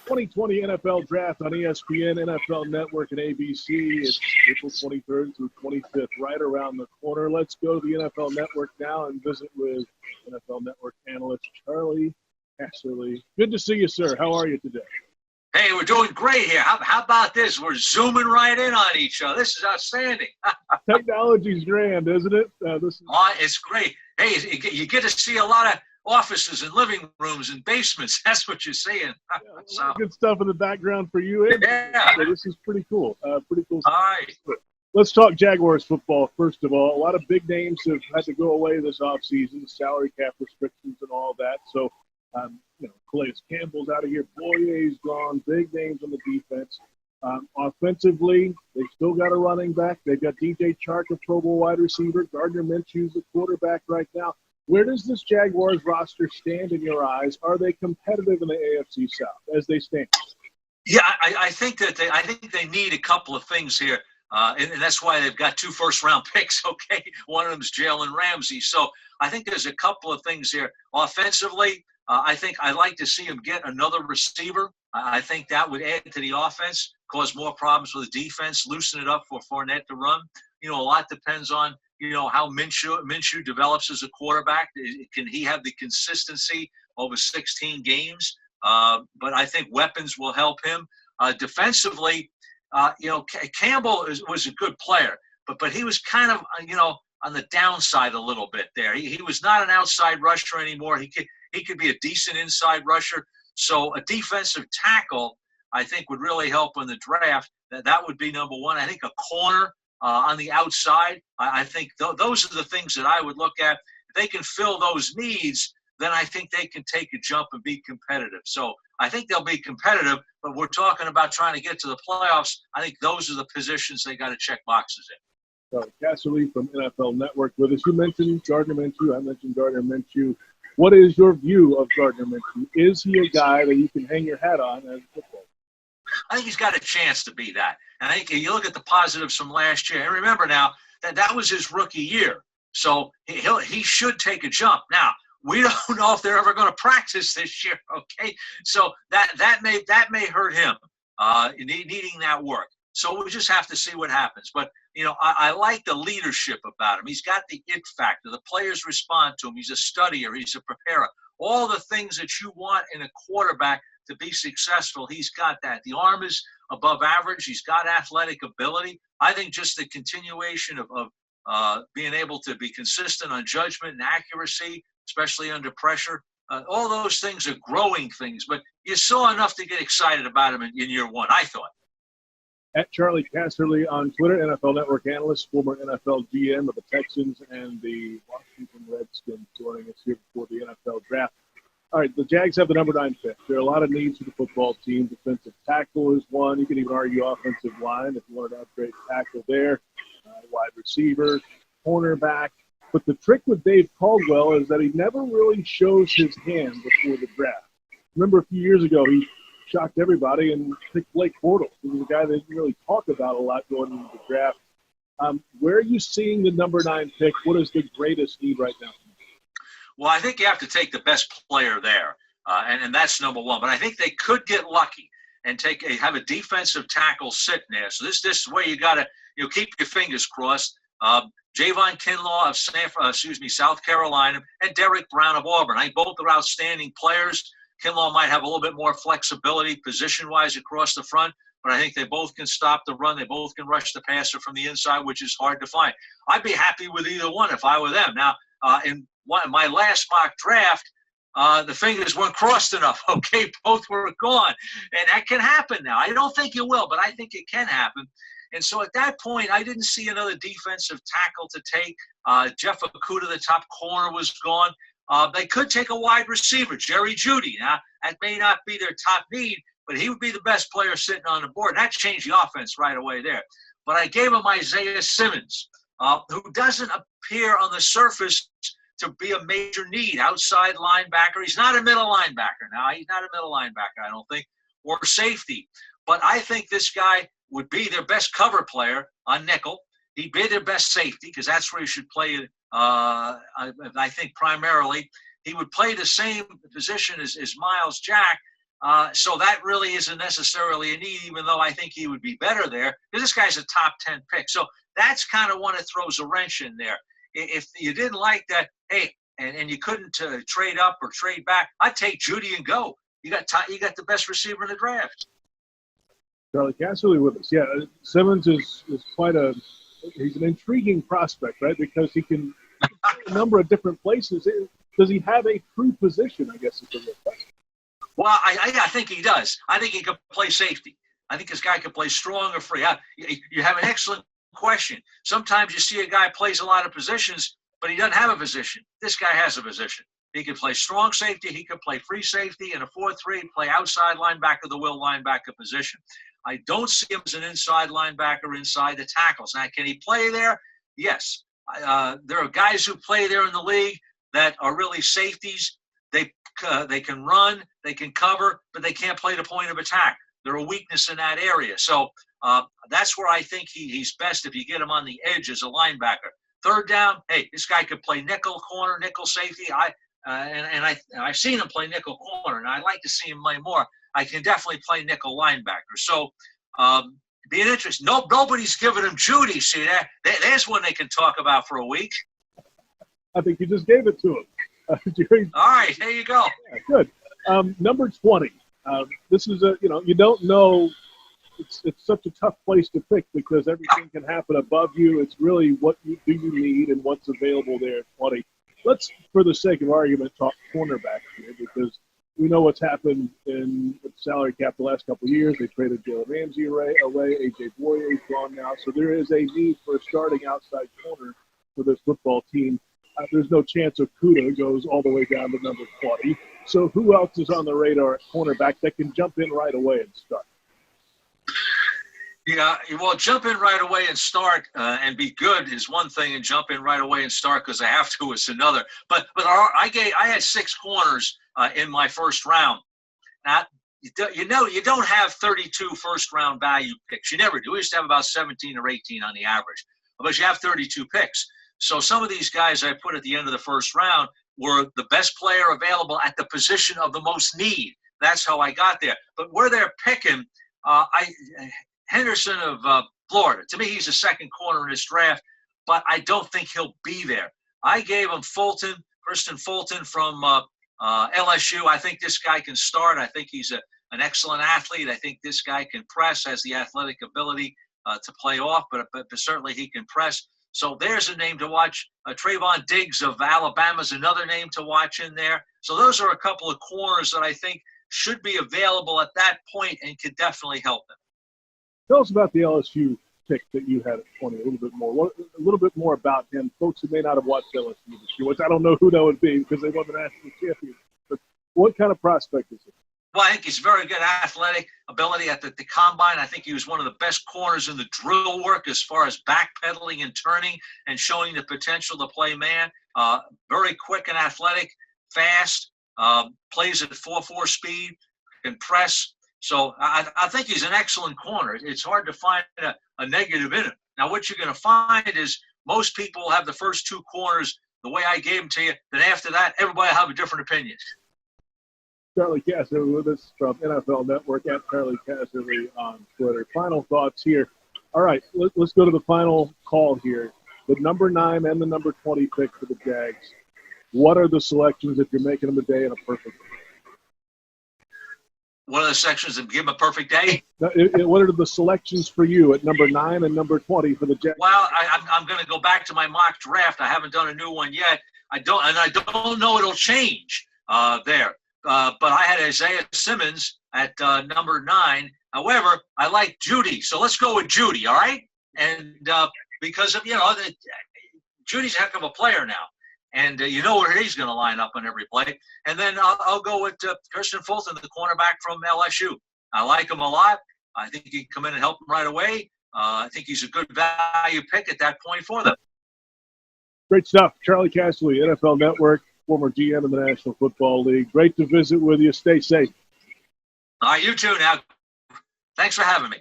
2020 NFL Draft on ESPN, NFL Network, and ABC. It's April 23rd through 25th, right around the corner. Let's go to the NFL Network now and visit with NFL Network analyst Charley Casserly. Good to see you, sir. How are you today? Hey, we're doing great here. How about this? We're zooming right in on each other. This is outstanding. Technology's grand, isn't it? It's great. Hey, you get to see a lot of offices and living rooms and basements. That's what you're seeing. So, good stuff in the background for you. Yeah. So this is pretty cool. Pretty cool stuff. All right. Let's talk Jaguars football, first of all. A lot of big names have had to go away this offseason, salary cap restrictions and all that. So, Calais Campbell's out of here. Boye's gone. Big names on the defense. Offensively, they still got a running back. They've got DJ Chark, a Pro Bowl wide receiver. Gardner Minshew's the quarterback right now. Where does this Jaguars roster stand in your eyes? Are they competitive in the AFC South as they stand? Yeah, I think they need a couple of things here, and that's why they've got 2 first-round picks. Okay, one of them is Jalen Ramsey. So I think there's a couple of things here. Offensively, I think I'd like to see him get another receiver. I think that would add to the offense, cause more problems with the defense, loosen it up for Fournette to run. A lot depends on how Minshew develops as a quarterback. Can he have the consistency over 16 games? But I think weapons will help him. Defensively, Campbell was a good player, but he was kind of, on the downside a little bit there. He was not an outside rusher anymore. He could be a decent inside rusher. So a defensive tackle, I think, would really help in the draft. That would be number one. I think a corner on the outside, I think those are the things that I would look at. If they can fill those needs, then I think they can take a jump and be competitive. So I think they'll be competitive, but we're talking about trying to get to the playoffs. I think those are the positions they got to check boxes in. So Casserly from NFL Network with us. You mentioned Gardner Minshew. I mentioned Gardner Minshew. What is your view of Gardner Minshew? Is he a guy that you can hang your hat on as a football? I think he's got a chance to be that. And I think you look at the positives from last year. And remember now that was his rookie year. So he should take a jump. Now, we don't know if they're ever going to practice this year, okay? So that may hurt him needing that work. So we'll just have to see what happens. But, I like the leadership about him. He's got the it factor. The players respond to him. He's a studier. He's a preparer. All the things that you want in a quarterback to be successful, he's got that. The arm is above average. He's got athletic ability. I think just the continuation of being able to be consistent on judgment and accuracy, especially under pressure, all those things are growing things. But you saw enough to get excited about him in year one, I thought. At Charley Casserly on Twitter, NFL Network analyst, former NFL GM of the Texans and the Washington Redskins, joining us here before the NFL draft. All right, the Jags have the number 9 pick. There are a lot of needs for the football team. Defensive tackle is one. You can even argue offensive line if you wanted to upgrade tackle there. Wide receiver, cornerback. But the trick with Dave Caldwell is that he never really shows his hand before the draft. Remember a few years ago, he shocked everybody and picked Blake Bortles. He was a guy they didn't really talk about a lot going into the draft. Where are you seeing the number 9 pick? What is the greatest need right now? Well, I think you have to take the best player there, and that's number one. But I think they could get lucky and have a defensive tackle sitting there. So this is where you got to keep your fingers crossed. Javon Kinlaw of South Carolina, and Derek Brown of Auburn. I think both are outstanding players. Kinlaw might have a little bit more flexibility position-wise across the front, but I think they both can stop the run. They both can rush the passer from the inside, which is hard to find. I'd be happy with either one if I were them. Now, in my last mock draft, the fingers weren't crossed enough, okay? Both were gone, and that can happen now. I don't think it will, but I think it can happen. And so at that point, I didn't see another defensive tackle to take. Jeff Okudah, the top corner, was gone. They could take a wide receiver, Jerry Jeudy. Now, that may not be their top need, but he would be the best player sitting on the board. That changed the offense right away there. But I gave him Isaiah Simmons, who doesn't appear on the surface to be a major need. Outside linebacker. He's not a middle linebacker now. He's not a middle linebacker, I don't think, or safety. But I think this guy would be their best cover player on nickel. He'd be their best safety because that's where he should play it. I think primarily he would play the same position as Miles Jack, So that really isn't necessarily a need, even though I think he would be better there, because this guy's a top 10 pick. So that's kind of one that throws a wrench in there. If you didn't like that, hey, and you couldn't trade up or trade back, I'd take Judy and go. You got the best receiver in the draft. Charley Casserly with us. Yeah, Simmons is quite he's an intriguing prospect, right? Because he can play a number of different places. Does he have a true position, I guess is the real question. Well, I think he does. I think he could play safety. I think this guy could play strong or free. You have an excellent question. Sometimes you see a guy plays a lot of positions, but he doesn't have a position. This guy has a position. He could play strong safety. He could play free safety in a 4-3, play outside linebacker, the will linebacker position. I don't see him as an inside linebacker inside the tackles. Now, can he play there? Yes. There are guys who play there in the league that are really safeties. They can run, they can cover, but they can't play the point of attack. They're a weakness in that area. So that's where I think he's best if you get him on the edge as a linebacker. Third down, hey, this guy could play nickel corner, nickel safety. I've seen him play nickel corner, and I'd like to see him play more. I can definitely play nickel linebacker. So be an interest. Nobody's giving him Judy. See that? There's one they can talk about for a week. I think you just gave it to him. All right, there you go. Yeah, good. Number 20. This is you don't know. It's such a tough place to pick because everything can happen above you. It's really what you need and what's available there at 20. Let's, for the sake of argument, talk cornerback here because we know what's happened in the salary cap the last couple of years. They traded Jalen Ramsey away. A.J. Boyer is gone now. So there is a need for a starting outside corner for this football team. There's no chance Okudah goes all the way down to number 20. So who else is on the radar at cornerback that can jump in right away and start? Yeah, well, jump in right away and start and be good is one thing, and jump in right away and start because I have to is another. But I had 6 corners in my first round. Now, you don't have 32 first-round value picks. You never do. We used to have about 17 or 18 on the average. But you have 32 picks. So some of these guys I put at the end of the first round were the best player available at the position of the most need. That's how I got there. But where they're picking, Henderson of Florida. To me, he's a second corner in this draft, but I don't think he'll be there. I gave him Kristen Fulton from LSU. I think this guy can start. I think he's an excellent athlete. I think this guy can press, has the athletic ability to play off, but certainly he can press. So there's a name to watch. Trayvon Diggs of Alabama is another name to watch in there. So those are a couple of corners that I think should be available at that point and could definitely help them. Tell us about the LSU pick that you had at 20 a little bit more about him. Folks who may not have watched LSU this year, which I don't know who that would be because they won the national championship. But what kind of prospect is he? Well, I think he's very good athletic ability at the combine. I think he was one of the best corners in the drill work as far as backpedaling and turning and showing the potential to play man. Very quick and athletic, fast, plays at 4.4 speed, can press. So I think he's an excellent corner. It's hard to find a negative in him. Now, what you're going to find is most people will have the first 2 corners the way I gave them to you. Then after that, everybody will have a different opinion. Charley Casserly with us from NFL Network at Charley Casserly on Twitter. Final thoughts here. All right, let's go to the final call here. The number 9 and the number 20 pick for the Jags. What are the selections if you're making them a day in a perfect day? What are the sections that give them a perfect day? What are the selections for you at number 9 and number 20 for the Jags? Well, I'm going to go back to my mock draft. I haven't done a new one yet. I don't know it'll change there. But I had Isaiah Simmons at number 9. However, I like Judy, so let's go with Judy. All right, and because of Judy's a heck of a player now, and you know where he's going to line up on every play. And then I'll go with Kristen Fulton, the cornerback from LSU. I like him a lot. I think he can come in and help him right away. I think he's a good value pick at that point for them. Great stuff. Charley Casserly, NFL Network, former GM of the National Football League. Great to visit with you. Stay safe. All right, you too now. Thanks for having me.